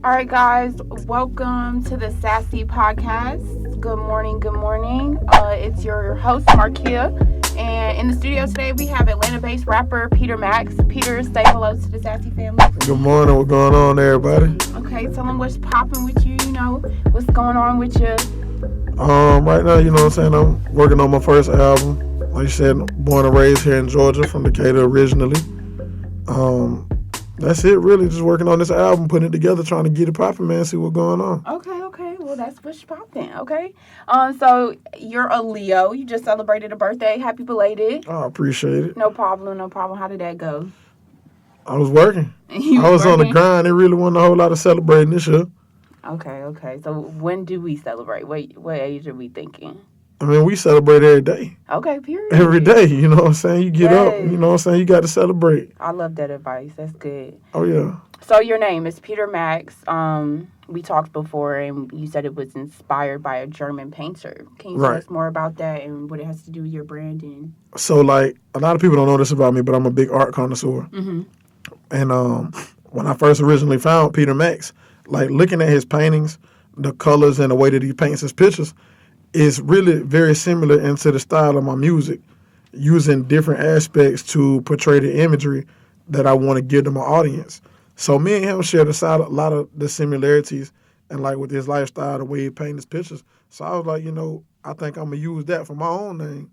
All right, guys, welcome to the Sassy Podcast. Good morning, good morning. It's your host, Markia. And in the studio today, we have Atlanta based rapper PeterMaxx. Peter, say hello to the Sassy family, Good please. morning. What's going on, everybody? Okay, tell them what's popping with you, what's going on with you. Right now, you know what I'm saying? I'm working on my first album. Like you said, born and raised here in Georgia, from Decatur originally. Um, that's it, really. Just working on this album, putting it together, trying to get it popping, man. See what's going on. Okay. Well, that's what's popping, okay? So you're a Leo. You just celebrated a birthday. Happy belated. I appreciate it. No problem. How did that go? I was working. You I was on the working? grind. It really wasn't a whole lot of celebrating this year. Okay. So when do we celebrate? What age are we thinking? I mean, we celebrate every day. Okay, period. Every day, you know what I'm saying? You get up, Yes. you know what I'm saying? You got to celebrate. I love that advice. That's good. Oh, yeah. So your name is PeterMaxx. We talked before, and you said it was inspired by a German painter. Can you tell us more about that and what it has to do with your branding? So, like, a lot of people don't know this about me, but I'm a big art connoisseur. Mm-hmm. And when I first originally found PeterMaxx, like looking at his paintings, the colors and the way that he paints his pictures is really very similar into the style of my music, using different aspects to portray the imagery that I want to give to my audience. So me and him share a lot of the similarities, and like with his lifestyle, the way he paints his pictures. So I was like, I think I'm gonna use that for my own name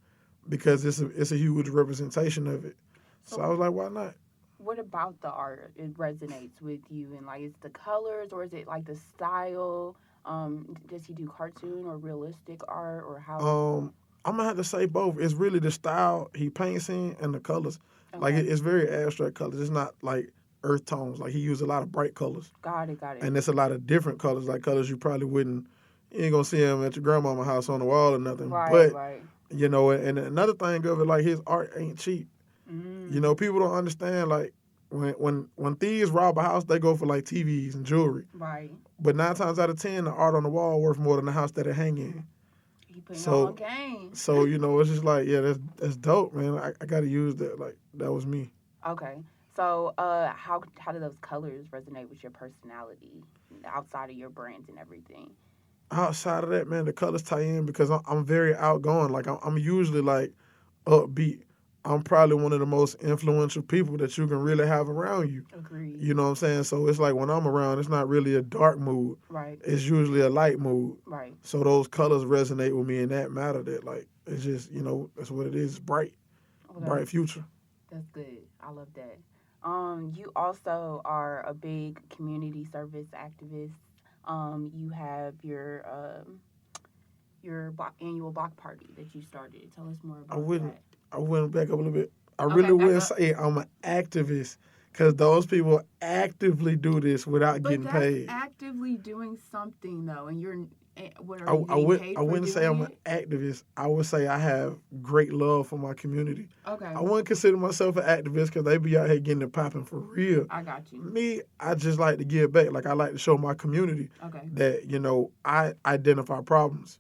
because it's a huge representation of it. So I was like, why not? What about the art it resonates with you? And like, is the colors or is it like the style? Does he do cartoon or realistic art or how? I'm gonna have to say both. It's really the style he paints in and the colors. Okay. Like it's very abstract colors. It's not like earth tones. Like he used a lot of bright colors. Got it. And it's a lot of different colors, like colors you probably wouldn't. You ain't gonna see them at your grandmama's house on the wall or nothing. Right. And another thing of it, like his art ain't cheap. Mm. People don't understand. Like when thieves rob a house, they go for like TVs and jewelry. Right. But 9 times out of 10, the art on the wall worth more than the house that it hang in. He putting on game. So it's just like, yeah, that's dope, man. I gotta use that. Like that was me. Okay. So how do those colors resonate with your personality outside of your brand and everything? Outside of that, man, the colors tie in because I'm very outgoing. Like I'm usually like upbeat. I'm probably one of the most influential people that you can really have around you. Agreed. You know what I'm saying? So it's like when I'm around, it's not really a dark mood. Right. It's usually a light mood. Right. So those colors resonate with me in that matter. That like it's just that's what it is. It's bright, bright future. That's good. I love that. You also are a big community service activist. You have your annual block party that you started. Tell us more about that. I went back up a little bit. I really wouldn't say I'm an activist because those people actively do this without getting paid. Actively doing something though, and you're what are I you getting paid for wouldn't say I'm doing an activist. I would say I have great love for my community. Okay. I wouldn't consider myself an activist because they be out here getting it popping for real. I got you. Me, I just like to give back. Like I like to show my community that I identify problems.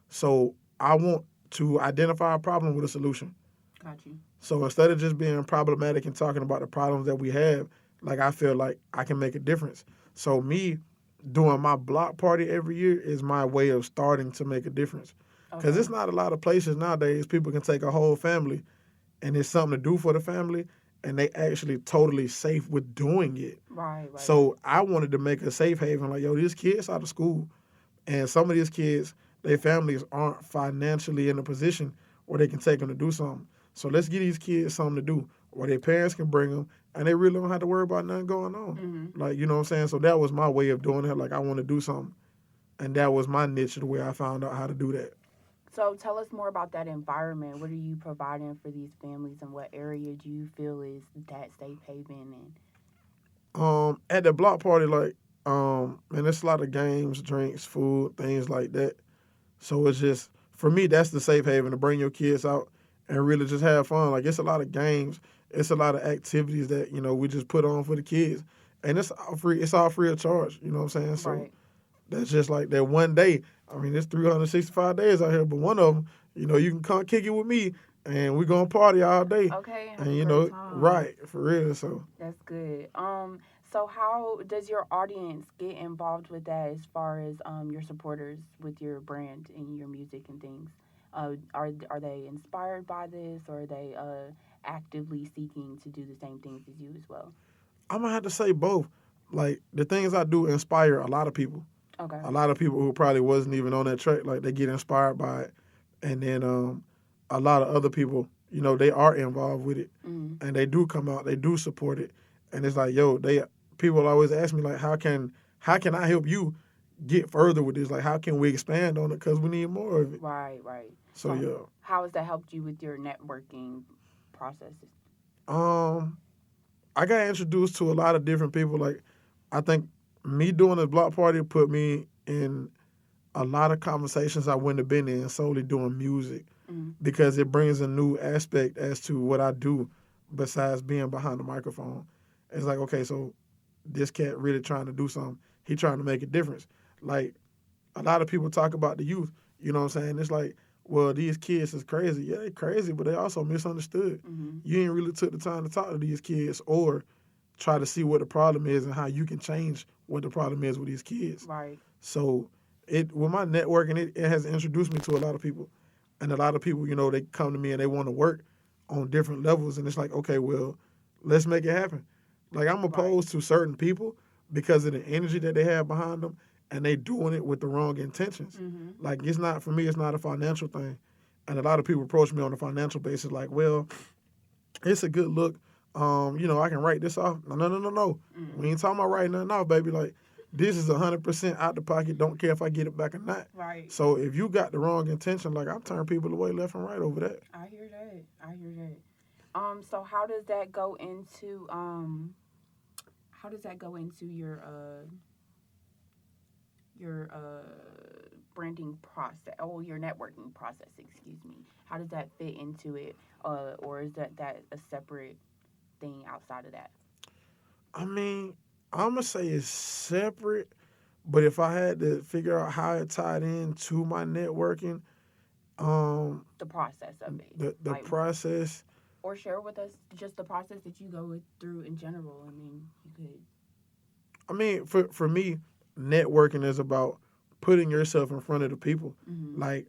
So I want to identify a problem with a solution. Got you. So instead of just being problematic and talking about the problems that we have, like I feel like I can make a difference. So me doing my block party every year is my way of starting to make a difference. Because it's not a lot of places nowadays people can take a whole family and it's something to do for the family and they actually totally safe with doing it. Right. So I wanted to make a safe haven. Like, yo, these kids out of school and some of these kids, their families aren't financially in a position where they can take them to do something. So let's give these kids something to do where their parents can bring them and they really don't have to worry about nothing going on. Mm-hmm. Like, you know what I'm saying? So that was my way of doing it. Like, I want to do something. And that was my niche, the way I found out how to do that. So tell us more about that environment. What are you providing for these families and what area do you feel is that safe haven? And at the block party, like, man, there's a lot of games, drinks, food, things like that. So it's just, for me, that's the safe haven, to bring your kids out and really just have fun. Like, it's a lot of games. It's a lot of activities that, we just put on for the kids. And it's all free of charge, you know what I'm saying? So that's just like that one day. I mean, it's 365 days out here, but one of them, you can come kick it with me and we're going to party all day. Okay. And, right, for real, so. That's good. So how does your audience get involved with that as far as your supporters with your brand and your music and things? Are they inspired by this, or are they actively seeking to do the same things as you as well? I'm gonna have to say both. Like the things I do inspire a lot of people. Okay. A lot of people who probably wasn't even on that track, like they get inspired by it, and then a lot of other people, they are involved with it, Mm. and they do come out, they do support it, and it's like, yo, people always ask me like, how can I help you get further with this? Like, how can we expand on it? Because we need more of it. Right, right. So yeah, How has that helped you with your networking processes? um, I got introduced to a lot of different people. Like, I think me doing this block party put me in a lot of conversations I wouldn't have been in solely doing music, Mm. because it brings a new aspect as to what I do besides being behind the microphone. It's like, okay, so this cat really trying to do something. He trying to make a difference. Like, a lot of people talk about the youth, you know what I'm saying? It's like, well, these kids is crazy. Yeah, they crazy, but they also misunderstood. Mm-hmm. You ain't really took the time to talk to these kids or try to see what the problem is and how you can change what the problem is with these kids. Right. So with my networking, it has introduced me to a lot of people. And a lot of people, they come to me and they want to work on different levels. And it's like, okay, well, let's make it happen. Like, I'm opposed to certain people because of the energy that they have behind them, and they doing it with the wrong intentions. Mm-hmm. Like, it's not, for me, it's not a financial thing. And a lot of people approach me on a financial basis like, well, it's a good look. I can write this off. No. Mm-hmm. We ain't talking about writing nothing off, baby. Like, this is 100% out the pocket. Don't care if I get it back or not. Right. So if you got the wrong intention, like, I'm turning people away left and right over that. I hear that. So how does that go into your branding process, or your networking process, excuse me? How does that fit into it? Or is that a separate thing outside of that? I mean, I'm going to say it's separate, but if I had to figure out how it tied into my networking, The process of it. the process. Or share with us just the process that you go through in general. I mean, you could. I mean, for me, networking is about putting yourself in front of the people. Mm-hmm. Like,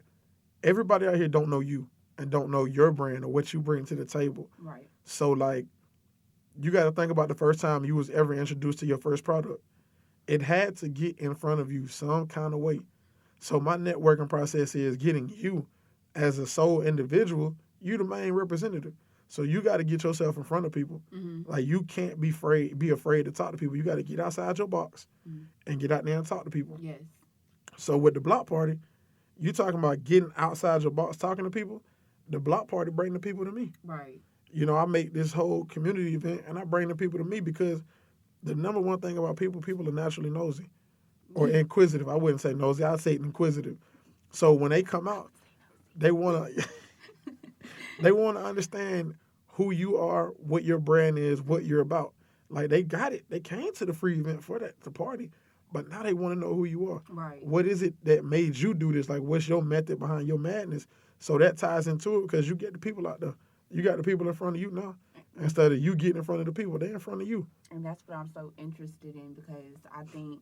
everybody out here don't know you and don't know your brand or what you bring to the table. Right. So, like, you got to think about the first time you was ever introduced to your first product. It had to get in front of you some kind of way. So my networking process is getting you as a sole individual, you the main representative. So you got to get yourself in front of people. Mm-hmm. Like, you can't be afraid to talk to people. You got to get outside your box Mm-hmm. and get out there and talk to people. Yes. So with the block party, you talking about getting outside your box, talking to people. The block party bring the people to me. Right. I make this whole community event and I bring the people to me because the number one thing about people are naturally nosy or inquisitive. I wouldn't say nosy, I'd say inquisitive. So when they come out, they want to understand who you are, what your brand is, what you're about. Like, they got it. They came to the free event for that, the party, but now they want to know who you are. Right. What is it that made you do this? Like, what's your method behind your madness? So that ties into it because you get the people out there. You got the people in front of you now. Instead of you getting in front of the people, they're in front of you. And that's what I'm so interested in, because I think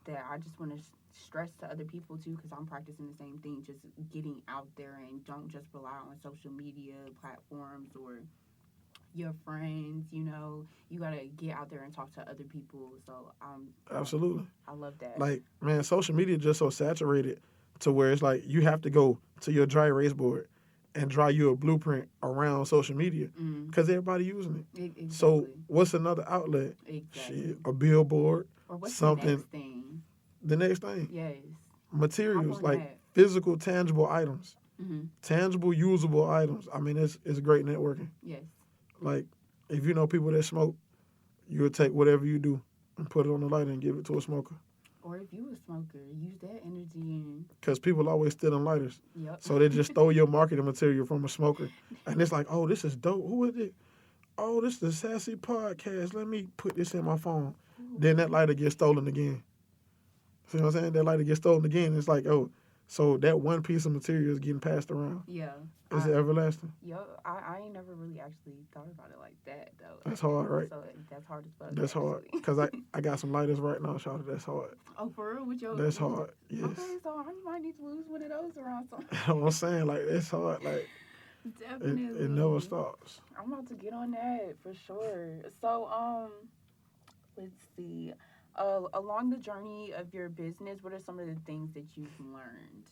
that I just want to stress to other people too, because I'm practicing the same thing, just getting out there, and don't just rely on social media platforms or your friends. You got to get out there and talk to other people. So Absolutely. I love that. Like, man, social media is just so saturated to where it's like you have to go to your dry erase board and draw you a blueprint around social media because everybody using it. Exactly. So what's another outlet? Exactly. Shit, a billboard. Or what's something. the next thing? The next thing. Yes. Materials, like that. physical, tangible items. Mm-hmm. Tangible, usable items. I mean, it's great networking. Yes. Like, if you know people that smoke, you would take whatever you do and put it on the lighter and give it to a smoker. Or if you a smoker, use that energy in. Because people always stealing lighters. Yep. So they just stole your marketing material from a smoker. And it's like, oh, this is dope. Who is it? Oh, this is the Sassy Podcast. Let me put this in my phone. Then that lighter gets stolen again. See what I'm saying? That lighter gets stolen again. It's like, oh, So that one piece of material is getting passed around. Yeah. Is it everlasting? I ain't never really actually thought about it like that though. That's hard, right? So that's hard as fuck. That's hard. Actually. Because I got some lighters right now, Shawty. That's hard. Oh, for real? With your That's hard. Yes. Okay, so I might need to lose one of those around some. I'm saying, like, it's hard. Like, Definitely. it never stops. I'm about to get on that for sure. So, let's see. Along the journey of your business, what are some of the things that you've learned?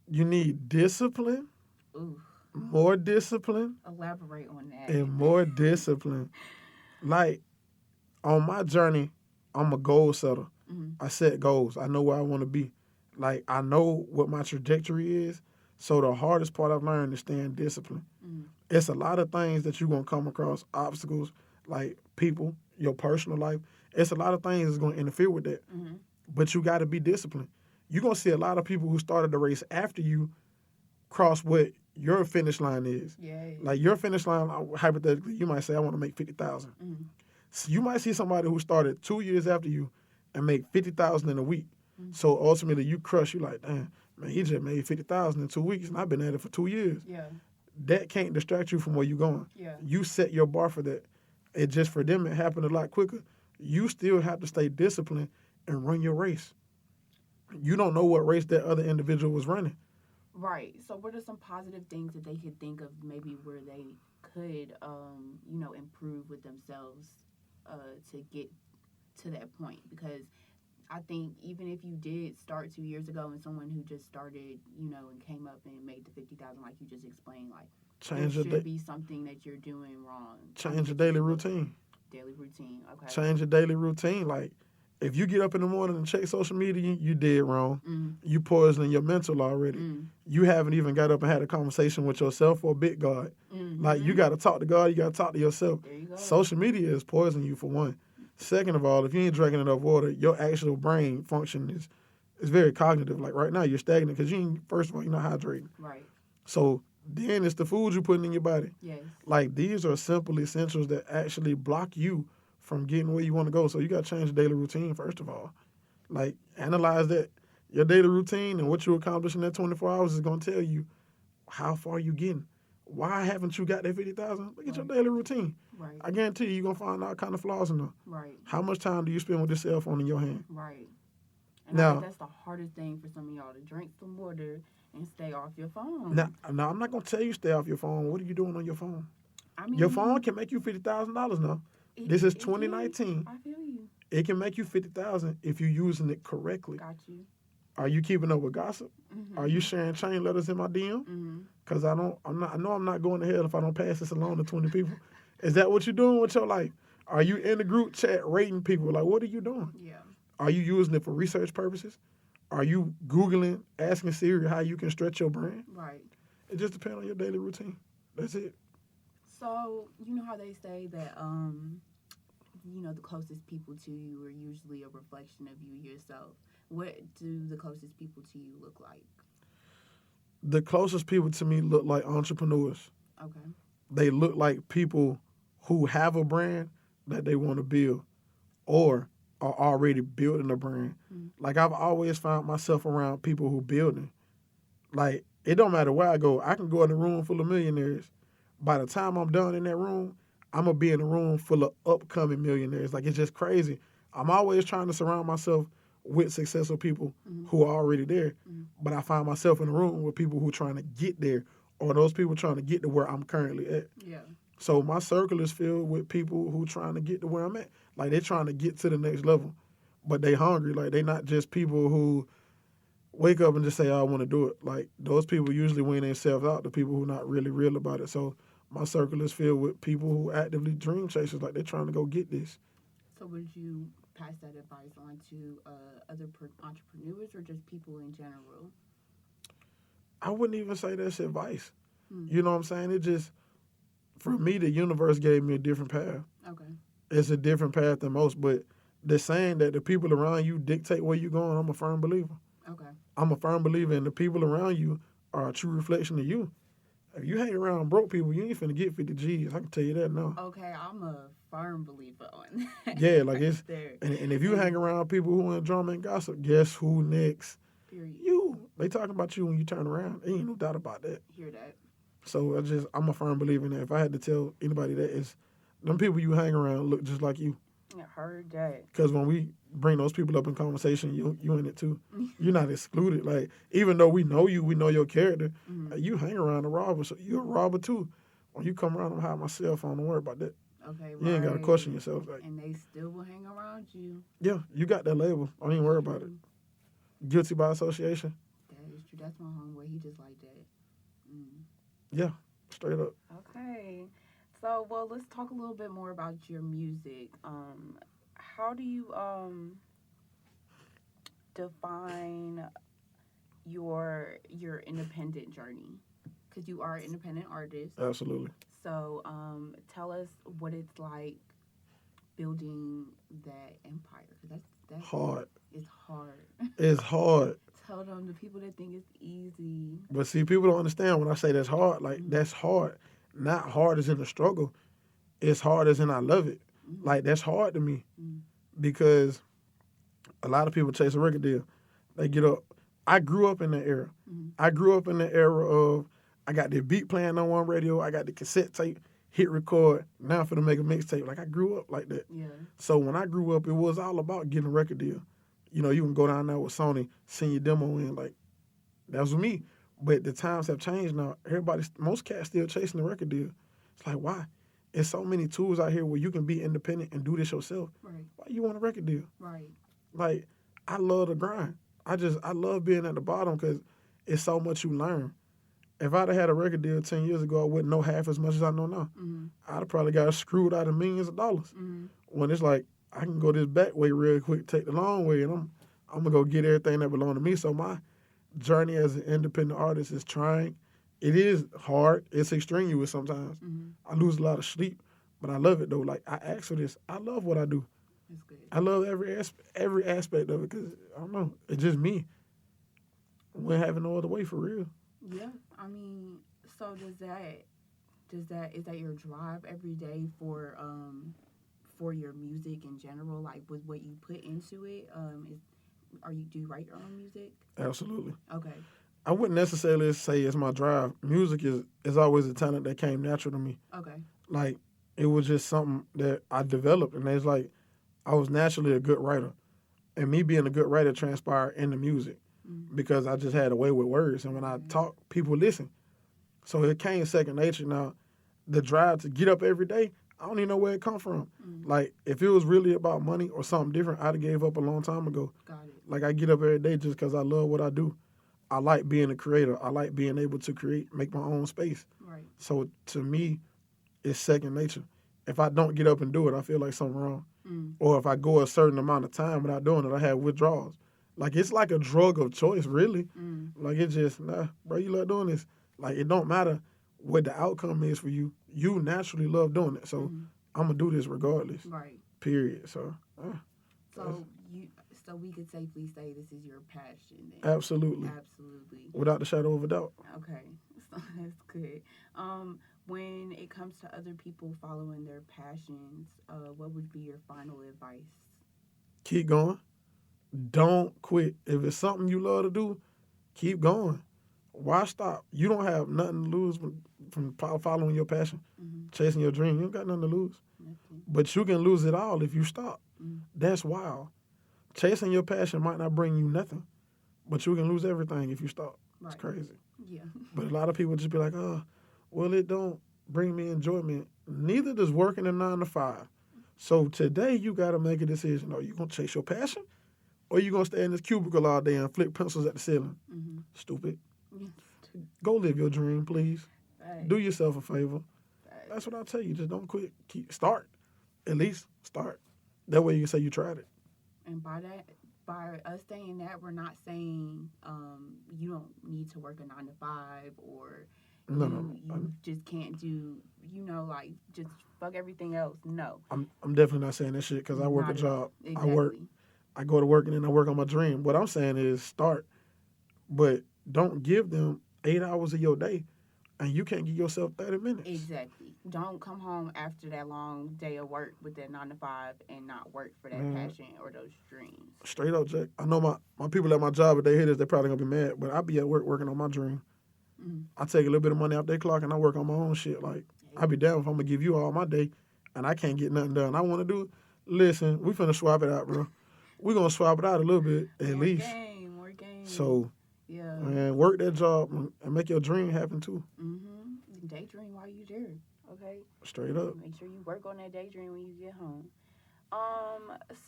You need discipline, Ooh, more discipline, elaborate on that. and more discipline. Like, on my journey, I'm a goal setter. Mhm. I set goals. I know where I want to be. Like, I know what my trajectory is. So the hardest part I've learned is staying disciplined. Mhm. It's a lot of things that you're going to come across, obstacles, like people, your personal life. It's a lot of things that's going to interfere with that. Mhm. But you got to be disciplined. You're going to see a lot of people who started the race after you cross what your finish line is. Yeah. Like your finish line, hypothetically, you might say, I want to make 50,000. Mhm. So you might see somebody who started 2 years after you and make 50,000 in a week. Mhm. So ultimately, you crush. You like, damn, man, he just made 50,000 in 2 weeks, and I've been at it for 2 years. Yeah. That can't distract you from where you're going. Yeah. You set your bar for that. It just for them, it happened a lot quicker. You still have to stay disciplined and run your race. You don't know what race that other individual was running. Right. So, what are some positive things that they could think of, maybe where they could, improve with themselves, to get to that point? Because I think even if you did start 2 years ago and someone who just started, and came up and made the 50,000, like you just explained, like Change there your should be something that you're doing wrong. change your daily routine. Daily routine. Okay. Change your daily routine. Like, if you get up in the morning and check social media, you did wrong. Mm. You poisoning your mental already. Mm. You haven't even got up and had a conversation with yourself or big God. Mm-hmm. Like, you got to talk to God. You got to talk to yourself. There you go. Social media is poisoning you, for one. Second of all, if you ain't drinking enough water, your actual brain function is very cognitive. Like, right now, you're stagnant because first of all, you're not hydrating. Right. So then it's the food you're putting in your body. Yes. Like, these are simple essentials that actually block you from getting where you want to go. So you got to change the daily routine, first of all. Like, analyze that. Your daily routine and what you accomplish in that 24 hours is going to tell you how far you getting. Why haven't you got that 50,000? Look at your daily routine. Right. I guarantee you're going to find all kind of flaws in there. Right. How much time do you spend with this cell phone in your hand? Right. And Now- I think that's the hardest thing for some of y'all, to drink some water and stay off your phone. Now, I'm not going to tell you stay off your phone. What are you doing on your phone? I mean, Your phone can make you $50,000 now. This is 2019. I feel you. It can make you 50,000 if you're using it correctly. Got you. Are you keeping up with gossip? Mm-hmm. Are you sharing chain letters in my DM? Mm-hmm. Because I know I'm not going to hell if I don't pass this along to 20 people. Is that what you're doing with your life? Are you in the group chat rating people? Like, what are you doing? Yeah. Are you using it for research purposes? Are you Googling, asking Siri how you can stretch your brain? Right. It just depends on your daily routine. That's it. So, you know how they say that, the closest people to you are usually a reflection of you yourself. What do the closest people to you look like? The closest people to me look like entrepreneurs. Okay. They look like people who have a brand that they want to build or are already building a brand. Mm-hmm. Like, I've always found myself around people who building. Like, it don't matter where I go. I can go in a room full of millionaires. By the time I'm done in that room, I'm going to be in a room full of upcoming millionaires. Like, it's just crazy. I'm always trying to surround myself with successful people Mm-hmm. who are already there. Mm-hmm. But I find myself in a room with people who are trying to get there, or those people trying to get to where I'm currently at. Yeah. So my circle is filled with people who trying to get to where I'm at. Like, they trying to get to the next level, but they hungry. Like, they not just people who wake up and just say, oh, I want to do it. Like, those people usually wean themselves out, the people who not really real about it. So my circle is filled with people who actively dream chasers. Like, they're trying to go get this. So would you pass that advice on to other entrepreneurs or just people in general? I wouldn't even say that's advice. Hmm. You know what I'm saying? It just, for me, the universe gave me a different path. Okay. It's a different path than most, but the saying that the people around you dictate where you're going, I'm a firm believer. Okay. I'm a firm believer in the people around you are a true reflection of you. If you hang around broke people, you ain't finna get 50 G's. I can tell you that now. Okay, I'm a firm believer on that. Yeah, like it's, there. and if you hang around people who in drama and gossip, guess who next? Period. They talking about you when you turn around. Ain't no doubt about that. Hear that. So I'm a firm believer in that. If I had to tell anybody that, is them people you hang around look just like you. I heard that. Because when we bring those people up in conversation, you in it too. You're not excluded. Like, even though we know you, we know your character, you hang around a robber, so you're a robber too. When you come around, I'm hide my cell phone. Don't worry about that. Okay, right. You ain't got to question yourself. Like, and they still will hang around you. Yeah, you got that label. Don't even worry about it. Guilty by association. That is true. That's my homeboy. He just like that. Yeah, straight up. Okay. So, well, let's talk a little bit more about your music. How do you define your independent journey? Because you are an independent artist. Absolutely. So, tell us what it's like building that empire. Because that's hard. It's hard. It's hard. Tell them, the people that think it's easy. But see, people don't understand when I say that's hard. Like, that's hard. Not hard as in the struggle. It's hard as in I love it. Like, that's hard to me. Because a lot of people chase a record deal. They get up. I grew up in that era. I grew up in the era of, I got the beat playing on one radio. I got the cassette tape, hit record. Now I'm finna make a mixtape. Like, I grew up like that. Yeah. So when I grew up, it was all about getting a record deal. You know, you can go down there with Sony, send your demo in. Like, that was me. But the times have changed now. Most cats still chasing the record deal. It's like, why? There's so many tools out here where you can be independent and do this yourself. Right. Why you want a record deal? Right. Like, I love the grind. I love being at the bottom because it's so much you learn. If I'd have had a record deal 10 years ago, I wouldn't know half as much as I know now. I'd have probably got screwed out of millions of dollars. When it's like, I can go this back way real quick, take the long way, and I'm going to go get everything that belongs to me. So my journey as an independent artist is trying. It is hard. It's extraneous sometimes. I lose a lot of sleep, but I love it, though. Like, I ask for this. I love what I do. That's good. I love every aspect of it because, I don't know, it's just me. We're having no other way for real. Yeah, I mean, so is that your drive every day for your music in general, like with what you put into it? Do you write your own music? Absolutely. Okay. I wouldn't necessarily say it's my drive. Music is always a talent that came natural to me. Okay. Like, it was just something that I developed, and it's like I was naturally a good writer, and me being a good writer transpired in the music. Because I just had a way with words. And when I talk, people listen. So it came second nature. Now, the drive to get up every day, I don't even know where it come from. Like, if it was really about money or something different, I'd have gave up a long time ago. Got it. Like, I get up every day just because I love what I do. I like being a creator. I like being able to create, make my own space. Right. So, to me, it's second nature. If I don't get up and do it, I feel like something wrong. Or if I go a certain amount of time without doing it, I have withdrawals. Like, it's like a drug of choice, really. Like, it's just, nah, bro, you love doing this. Like, it don't matter what the outcome is for you. You naturally love doing it. So, I'm going to do this regardless. Right. Period. So, So we could safely say this is your passion then. Absolutely. Absolutely. Without the shadow of a doubt. Okay. So that's good. When it comes to other people following their passions, what would be your final advice? Keep going. Don't quit. If it's something you love to do, keep going. Why stop? You don't have nothing to lose from following your passion, chasing your dream. You don't got nothing to lose. Nothing. But you can lose it all if you stop. That's wild. Chasing your passion might not bring you nothing, but you can lose everything if you stop. Right. It's crazy. Yeah. But a lot of people just be like, oh, well, it don't bring me enjoyment. Neither does working a 9 to 5. So today you got to make a decision. Are you going to chase your passion? Or you going to stay in this cubicle all day and flick pencils at the ceiling? Stupid. Go live your dream, please. Right. Do yourself a favor. Right. That's what I tell you. Just don't quit. Start. At least start. That way you can say you tried it. And by us saying that, we're not saying you don't need to work a 9 to 5 or you just can't do, like just fuck everything else. No. I'm definitely not saying that shit because I work a job. Exactly. I go to work and then I work on my dream. What I'm saying is start, but don't give them 8 hours of your day. and you can't give yourself 30 minutes. Exactly. Don't come home after that long day of work with that 9 to 5 and not work for that Man, passion or those dreams. straight up, Jack. I know my people at my job, if they hear this, they're probably gonna be mad. But I be at work working on my dream. Mm-hmm. I take a little bit of money off their clock and I work on my own shit. Like I be down if I'm gonna give you all my day, and I can't get nothing done. I want to do. Listen, we finna swap it out, bro. We gonna swap it out a little bit at More least. more game. So, yeah. man, work that job and make your dream happen too. Mm-hmm. Daydream while you there. Okay. Straight up. Make sure you work on that daydream when you get home.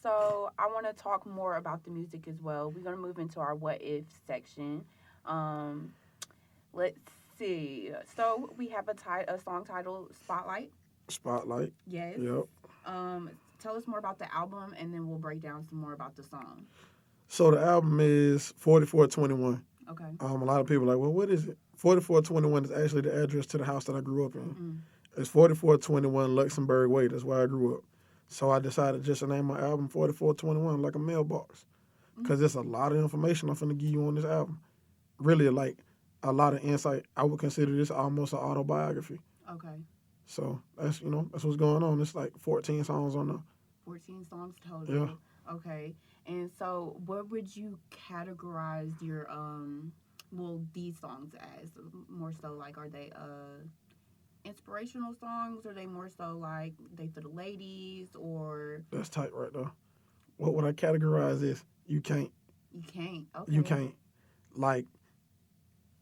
So I want to talk more about the music as well. We're gonna move into our what if section. Let's see. So we have a song titled Spotlight. Spotlight. Yes. Yep. Tell us more about the album, and then we'll break down some more about the song. So the album is 4421. Okay. A lot of people are like, well, what is it? 4421 is actually the address to the house that I grew up in. Mm. It's 4421 Luxembourg Way. That's where I grew up. So I decided just to name my album 4421 like a mailbox. Because there's a lot of information I'm finna give you on this album. Really, like, a lot of insight. I would consider this almost an autobiography. Okay. So that's what's going on. It's like 14 songs on there. 14 songs total. Yeah. Okay. And so what would you categorize your these songs as? More so like, are they inspirational songs, or are they more so like they for the ladies, or That's tight right there. What would I categorize this? You can't. You can't. Okay. You can't. Like,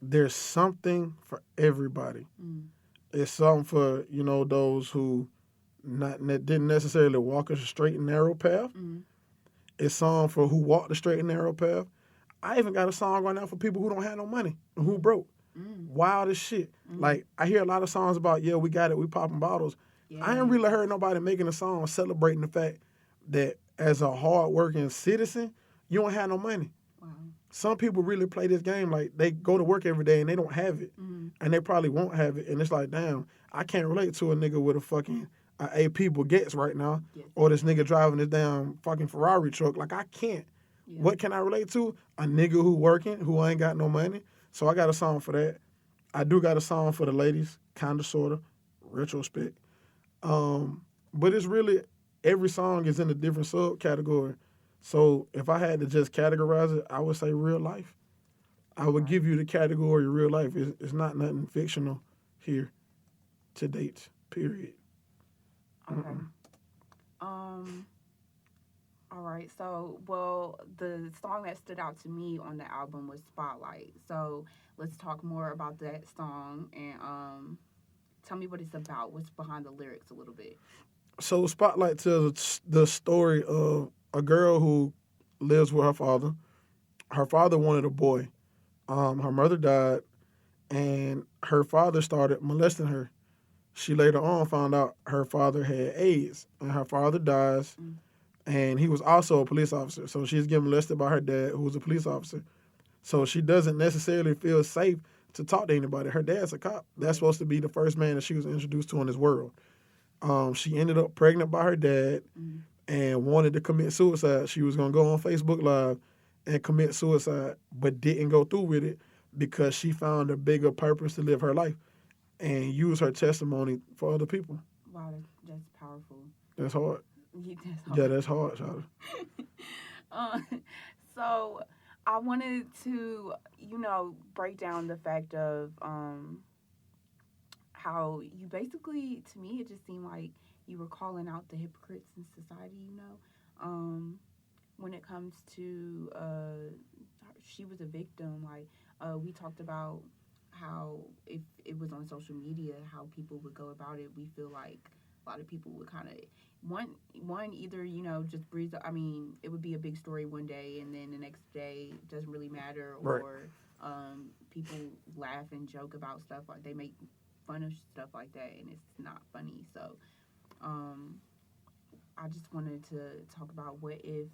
there's something for everybody. Mm. It's something for, those who didn't necessarily walk a straight and narrow path. Mm. It's something for who walked the straight and narrow path. I even got a song right now for people who don't have no money and who broke. Mm. Wild as shit. Mm. Like, I hear a lot of songs about, yeah, we got it, we popping bottles. Yeah. I ain't really heard nobody making a song celebrating the fact that as a hard-working citizen, you don't have no money. Wow. Some people really play this game like they go to work every day and they don't have it. Mm. And they probably won't have it. And it's like, damn, I can't relate to a nigga with a fucking AP Baguettes right now. Yes. Or this nigga driving this damn fucking Ferrari truck. Like, I can't. Yeah. What can I relate to? A nigga who working, who ain't got no money. So I got a song for that. I do got a song for the ladies, kind of, sort of, retrospect. But it's really, every song is in a different subcategory. So if I had to just categorize it, I would say real life. I would give you the category real life. It's not nothing fictional here to date, period. Okay. All right. So, well, the song that stood out to me on the album was Spotlight. So let's talk more about that song and tell me what it's about. What's behind the lyrics a little bit. So Spotlight tells the story of a girl who lives with her father. Her father wanted a boy. Her mother died, and her father started molesting her. She later on found out her father had AIDS, and her father dies, and he was also a police officer. So she's getting molested by her dad, who was a police officer. So she doesn't necessarily feel safe to talk to anybody. Her dad's a cop. That's supposed to be the first man that she was introduced to in this world. She ended up pregnant by her dad and wanted to commit suicide. She was going to go on Facebook Live and commit suicide, but didn't go through with it because she found a bigger purpose to live her life and use her testimony for other people. Wow, that's powerful. That's hard. Yeah, that's hard. Yeah, that's hard, Charlie. So I wanted to, break down the fact of how you basically, to me, it just seemed like you were calling out the hypocrites in society, when it comes to she was a victim. Like, we talked about how if it was on social media, how people would go about it. We feel like a lot of people would kind of one either just breeze. I mean, it would be a big story one day, and then the next day it doesn't really matter, right. Or people laugh and joke about stuff, like they make fun of stuff like that, and it's not funny. So I just wanted to talk about what if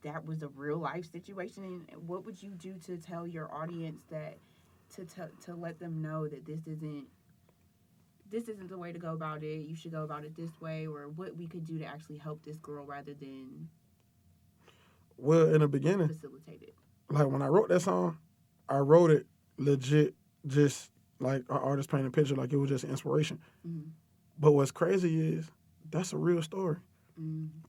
that was a real life situation, and what would you do to tell your audience that to let them know that this isn't the way to go about it. You should go about it this way, or what we could do to actually help this girl rather than in the beginning facilitate it. Like when I wrote that song, I wrote it legit just like our artist painted a picture like it was just inspiration. Mm-hmm. But what's crazy is that's a real story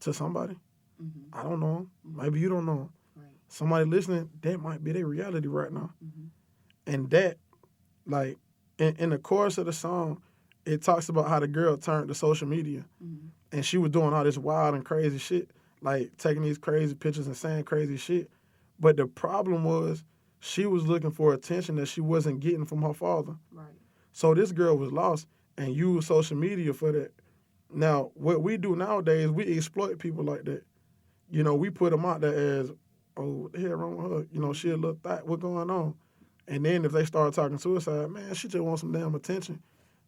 to somebody. Mm-hmm. I don't know him. Maybe you don't know him. Right. Somebody listening, that might be their reality right now. Mm-hmm. And that, like, in the chorus of the song, it talks about how the girl turned to social media. Mm-hmm. And she was doing all this wild and crazy shit, like taking these crazy pictures and saying crazy shit. But the problem was she was looking for attention that she wasn't getting from her father. Right. So this girl was lost and used social media for that. Now, what we do nowadays, we exploit people like that. You know, we put them out there as, oh, what the hell wrong with her? You know, she a little thought, what going on? And then if they start talking suicide, man, she just wants some damn attention.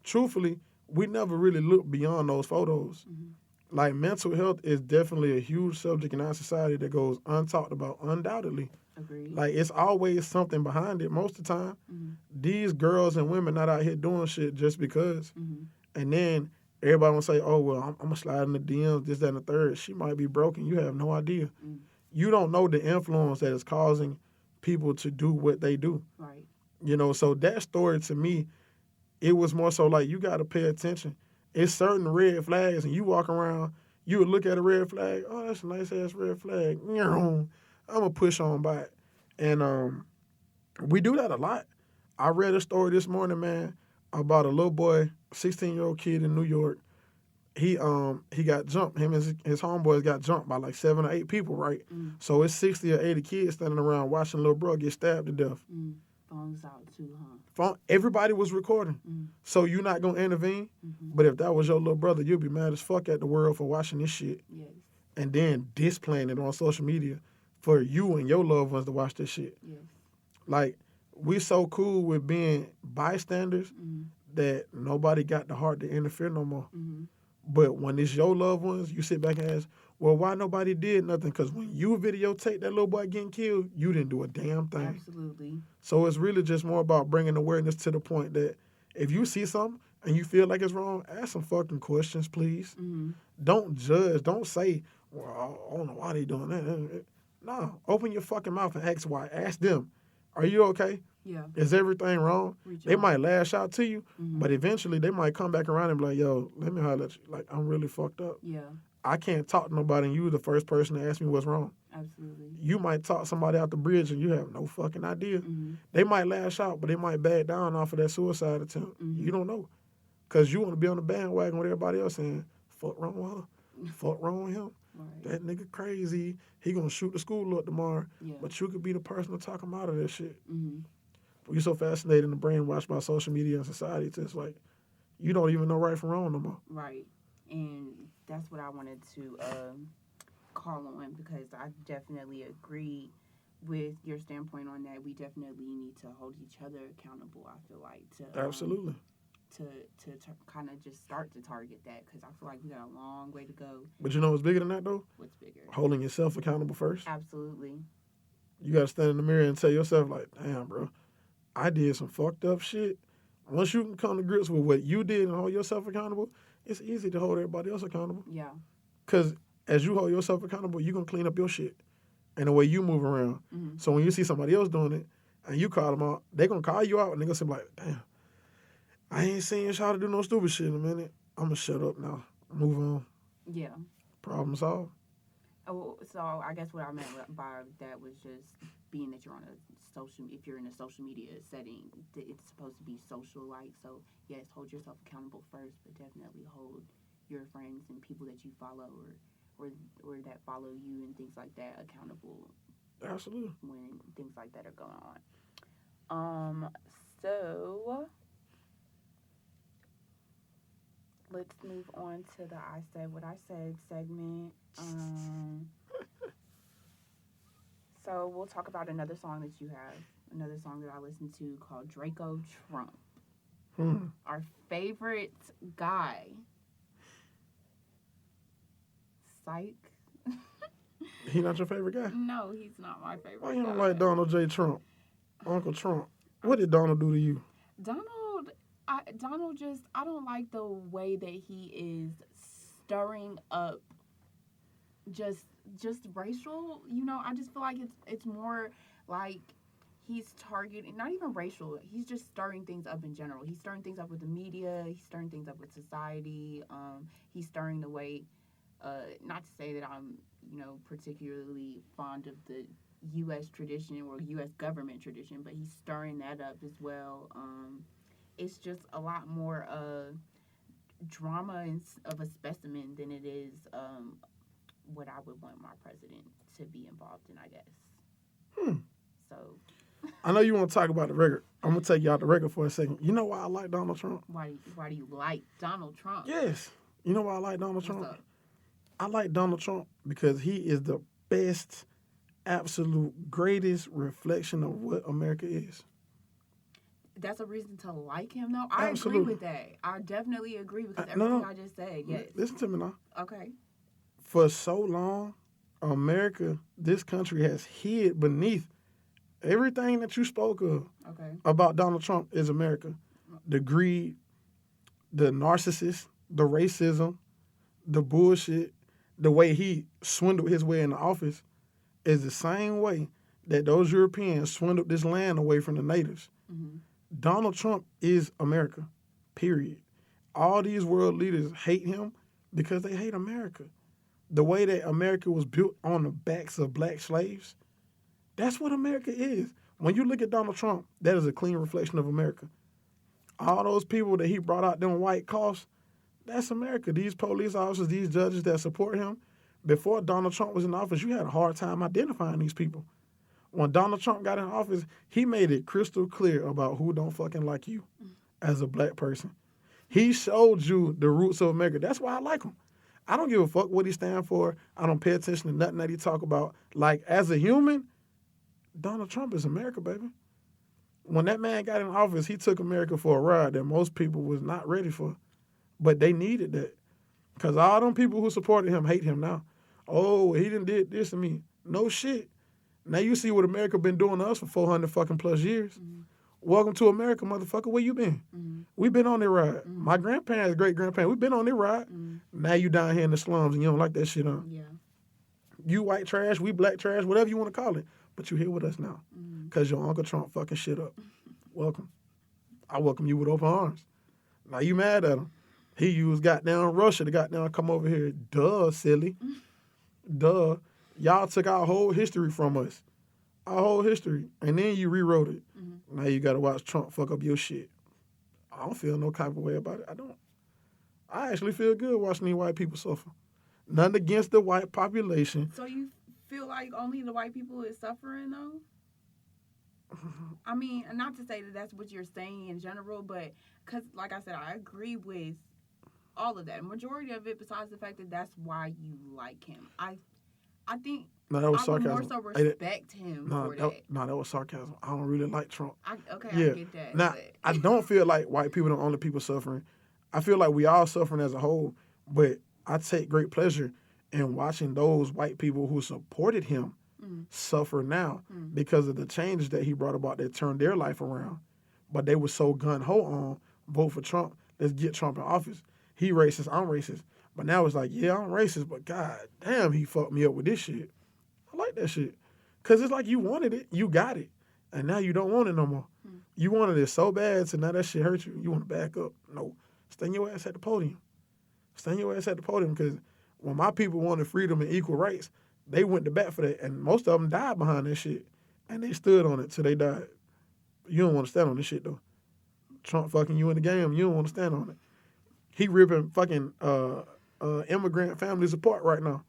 Truthfully, we never really look beyond those photos. Mm-hmm. Like, mental health is definitely a huge subject in our society that goes untalked about, undoubtedly. Agreed. Like, it's always something behind it most of the time. Mm-hmm. These girls and women not out here doing shit just because. Mm-hmm. And then everybody gonna say, oh, well, I'm gonna slide in the DMs, this, that, and the third. She might be broken. You have no idea. Mm. You don't know the influence that is causing people to do what they do. Right. You know, so that story to me, it was more so like you got to pay attention. It's certain red flags, and you walk around, you would look at a red flag. Oh, that's a nice ass red flag. I'm gonna push on by it, and we do that a lot. I read a story this morning, man, about a little boy, 16-year-old kid in New York. He got jumped. Him and his homeboys got jumped by like 7 or 8 people, right? Mm. So it's 60 or 80 kids standing around watching little bro get stabbed to death. Mm. Phones out too, huh? Everybody was recording. Mm. So you're not gonna intervene. Mm-hmm. But if that was your little brother, you'd be mad as fuck at the world for watching this shit Yes. and then displaying it on social media for you and your loved ones to watch this shit. Yes. Like, we so cool with being bystanders Mm-hmm. that nobody got the heart to interfere no more. Mm-hmm. But when it's your loved ones, you sit back and ask, well, why nobody did nothing? Because when you videotape that little boy getting killed, you didn't do a damn thing. Absolutely. So it's really just more about bringing awareness to the point that if you see something and you feel like it's wrong, ask some fucking questions, please. Mm-hmm. Don't judge. Don't say, well, I don't know why they doing that. No, open your fucking mouth and ask why. Ask them, are you okay? Yeah. Is everything wrong? Reach They out. might lash out to you, Mm-hmm. but eventually they might come back around and be like, yo, let me holler at you. Like, I'm really fucked up. Yeah. I can't talk to nobody and you the first person to ask me what's wrong. Absolutely. You might talk somebody out the bridge and you have no fucking idea. Mm-hmm. They might lash out, but they might back down off of that suicide attempt. Mm-hmm. You don't know. Because you want to be on the bandwagon with everybody else saying, fuck wrong with her. Fuck wrong with him. Right. That nigga crazy. He gonna shoot the school up tomorrow. Yeah. But you could be the person to talk him out of that shit. Mm-hmm. But you're so fascinated and brainwashed by social media and society. It's just like, you don't even know right from wrong no more. Right. And that's what I wanted to call on, because I definitely agree with your standpoint on that. We definitely need to hold each other accountable, I feel like, to Absolutely. to kind of just start to target that, because I feel like we got a long way to go. But you know what's bigger than that, though? What's bigger? Holding yourself accountable first. Absolutely. You got to stand in the mirror and tell yourself, like, damn, bro, I did some fucked up shit. Once you can come to grips with what you did and hold yourself accountable, it's easy to hold everybody else accountable. Yeah. Because as you hold yourself accountable, you're going to clean up your shit and the way you move around. Mm-hmm. So when you see somebody else doing it and you call them out, they're going to call you out and they're going to say, like, damn, I ain't seen y'all to do no stupid shit in a minute. I'm going to shut up now. Move on. Yeah. Problem solved. Oh, so I guess what I meant by that was just being that you're on a if you're in a social media setting, it's supposed to be social like. So yes, hold yourself accountable first, but definitely hold your friends and people that you follow or that follow you and things like that accountable. Absolutely. When things like that are going on. So let's move on to the I Said What I Said segment. So we'll talk about another song that you have, another song that I listened to called Draco Trump. Our favorite guy. Psych. He not your favorite guy? No, he's not my favorite Why you don't guy. like Donald J. Trump? Uncle Trump. What did Donald do to you? Donald just, I don't like the way that he is stirring up just racial, I just feel like it's more like he's targeting, not even racial, he's just stirring things up in general. He's stirring things up with the media, he's stirring things up with society, he's stirring the way, not to say that I'm, particularly fond of the U.S. tradition or U.S. government tradition, but he's stirring that up as well. It's just a lot more drama of a specimen than it is what I would want my president to be involved in, I guess. So I know you want to talk about the record. I'm gonna take you out the record for a second. You know why I like Donald Trump? why do you like Donald Trump? Yes. You know why I like Donald Trump? What's up? I like Donald Trump because he is the best, absolute greatest reflection of what America is. That's a reason to like him, though. I Absolutely. agree with that. I definitely agree because everything I just said. Yes. Listen to me now. Okay. For so long, America, this country has hid beneath everything that you spoke of Okay. about Donald Trump is America. The greed, the narcissist, the racism, the bullshit, the way he swindled his way into office is the same way that those Europeans swindled this land away from the natives. Mm-hmm. Donald Trump is America, period. All these world leaders hate him because they hate America. The way that America was built on the backs of black slaves, that's what America is. When you look at Donald Trump, that is a clean reflection of America. All those people that he brought out them white costs, that's America. These police officers, these judges that support him, before Donald Trump was in office, you had a hard time identifying these people. When Donald Trump got in office, he made it crystal clear about who don't fucking like you as a black person. He showed you the roots of America. That's why I like him. I don't give a fuck what he stand for. I don't pay attention to nothing that he talk about. Like, as a human, Donald Trump is America, baby. When that man got in office, he took America for a ride that most people was not ready for. But they needed that. Because all them people who supported him hate him now. Oh, he done did this to me. No shit. Now you see what America been doing to us for 400 fucking plus years. Mm-hmm. Welcome to America, motherfucker. Where you been? Mm-hmm. We been on that ride. Mm-hmm. My grandparents, great-grandparents, we been on that ride. Mm-hmm. Now you down here in the slums and you don't like that shit, huh? Yeah. You white trash, we black trash, whatever you want to call it. But you here with us now. Because your Uncle Trump fucking shit up. Welcome. I welcome you with open arms. Now you mad at him. He used goddamn Russia to goddamn come over here. Duh, silly. Duh. Y'all took our whole history from us. Our whole history. And then you rewrote it. Mm-hmm. Now you got to watch Trump fuck up your shit. I don't feel no type of way about it. I don't. I actually feel good watching these white people suffer. Nothing against the white population. So you feel like only the white people is suffering, though? I mean, not to say that that's what you're saying in general, but because, like I said, I agree with all of that. Majority of it, besides the fact that that's why you like him. I think no, that was I sarcasm. would more so respect him for that. No, that was sarcasm. I don't really like Trump. I get that. Now, I don't feel like white people are the only people suffering. I feel like we all suffering as a whole, but I take great pleasure in watching those white people who supported him suffer now because of the changes that he brought about that turned their life around. But they were so gun-ho on, vote for Trump, let's get Trump in office. He racist, I'm racist. But now it's like, yeah, I'm racist, but god damn, he fucked me up with this shit. I like that shit. Because it's like you wanted it, you got it. And now you don't want it no more. You wanted it so bad, so now that shit hurt you. You want to back up. No. Stand your ass at the podium. Stand your ass at the podium because when my people wanted freedom and equal rights, they went to bat for that. And most of them died behind that shit. And they stood on it till they died. You don't want to stand on this shit, though. Trump fucking you in the game, you don't want to stand on it. He ripping fucking immigrant families apart right now.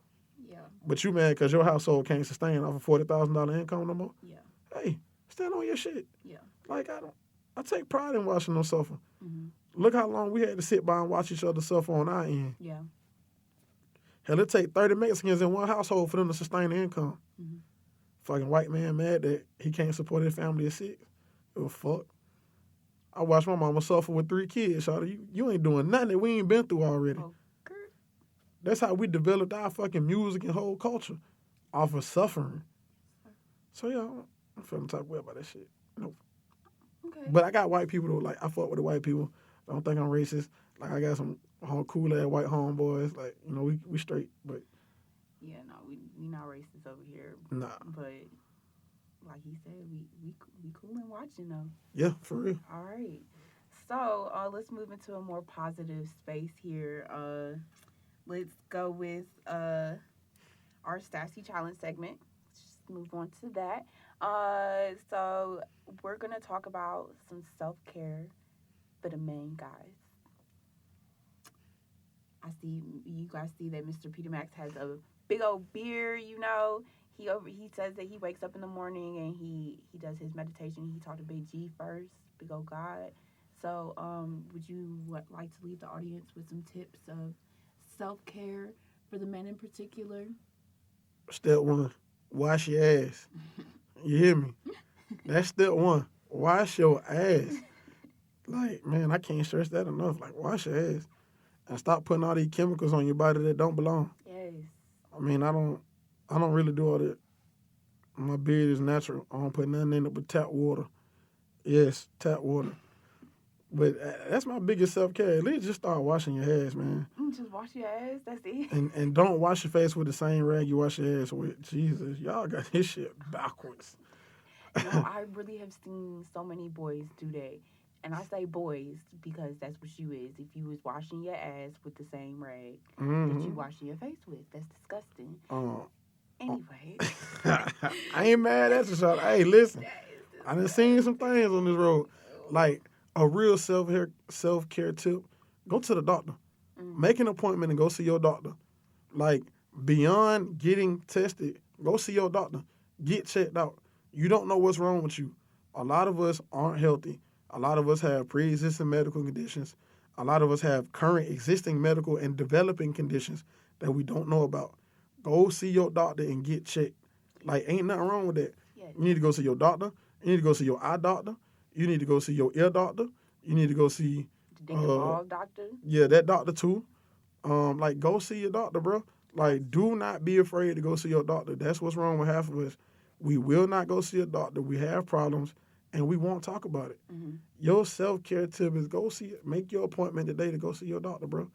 Yeah. But you mad because your household can't sustain off a $40,000 income no more? Yeah. Hey, stand on your shit. Yeah. Like, I take pride in watching them suffer. Mm-hmm. Look how long we had to sit by and watch each other suffer on our end. Yeah. Hell, it take 30 Mexicans in one household for them to sustain the income. Mm-hmm. Fucking white man mad that he can't support his family of 6. Oh, fuck. I watched my mama suffer with 3 kids, shawty. You ain't doing nothing that we ain't been through already. Okay. That's how we developed our fucking music and whole culture. Off of suffering. So, yeah, I'm feeling type of way about that shit. Nope. Okay. But I got white people, though. Like, I fuck with the white people. I don't think I'm racist. Like, I got some cool-ass white homeboys. Like, you know, we straight, but... Yeah, no, we not racist over here. Nah. But like he said, we cool and watching though. Yeah, for real. All right. So let's move into a more positive space here. Let's go with our Sassy Challenge segment. Let's just move on to that. So we're gonna talk about some self-care for the men, guys. I see you guys see that Mr. PeterMaxx has a big old beard. He says that he wakes up in the morning and he does his meditation. He talked to Big G first, big old God. So would you like to leave the audience with some tips of self-care for the men in particular? Step 1, wash your ass. You hear me? That's step 1. Wash your ass. Like, man, I can't stress that enough. Like, wash your ass. And stop putting all these chemicals on your body that don't belong. Yes. I mean, I don't really do all that. My beard is natural. I don't put nothing in it but tap water. Yes, tap water. But that's my biggest self-care. At least just start washing your ass, man. Just wash your ass. That's it. And don't wash your face with the same rag you wash your ass with. Jesus, y'all got this shit backwards. I really have seen so many boys do that. And I say boys because that's what you is. If you was washing your ass with the same rag that you washing your face with, that's disgusting. Anyway. I ain't mad at you, Shawty. Hey, listen. I done seen some things on this road. Like, a real self-care tip, go to the doctor. Make an appointment and go see your doctor. Like, beyond getting tested, go see your doctor. Get checked out. You don't know what's wrong with you. A lot of us aren't healthy. A lot of us have pre-existing medical conditions. A lot of us have current existing medical and developing conditions that we don't know about. Go see your doctor and get checked. Like, ain't nothing wrong with that. Yeah. You need to go see your doctor. You need to go see your eye doctor. You need to go see your ear doctor. You need to go see... The dog doctor? Yeah, that doctor too. Like, go see your doctor, bro. Like, do not be afraid to go see your doctor. That's what's wrong with half of us. We will not go see a doctor. We have problems, and we won't talk about it. Your self-care tip is make your appointment today to go see your doctor, bro.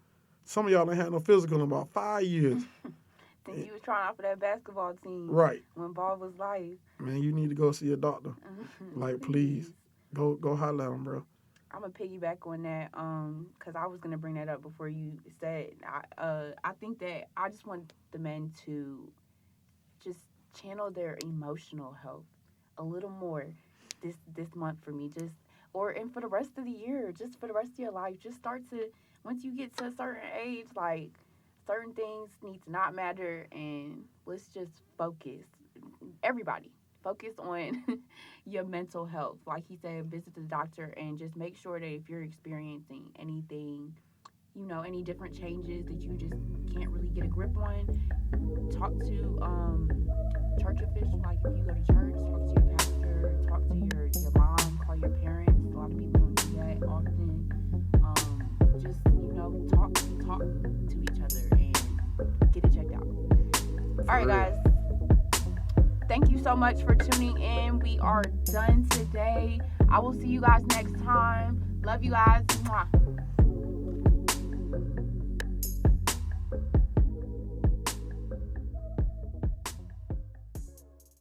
Some of y'all ain't had no physical in about 5 years. Think you was trying out for that basketball team. Right. When ball was life. Man, you need to go see a doctor. Like, please. Go holler at him, bro. I'm going to piggyback on that because I was going to bring that up before you said. I think that I just want the men to just channel their emotional health a little more this month for me. And for the rest of the year, just for the rest of your life, just start to, once you get to a certain age, like, certain things need to not matter, and let's just focus. Everybody, focus on your mental health. Like he said, visit the doctor and just make sure that if you're experiencing anything, any different changes that you just can't really get a grip on, talk to church officials. Like if you go to church, talk to your pastor, talk to your mom, call your parents. A lot of people don't do that often. Just talk to each other and get it checked out. All right, guys. Thank you so much for tuning in. We are done today. I will see you guys next time. Love you guys. Mwah.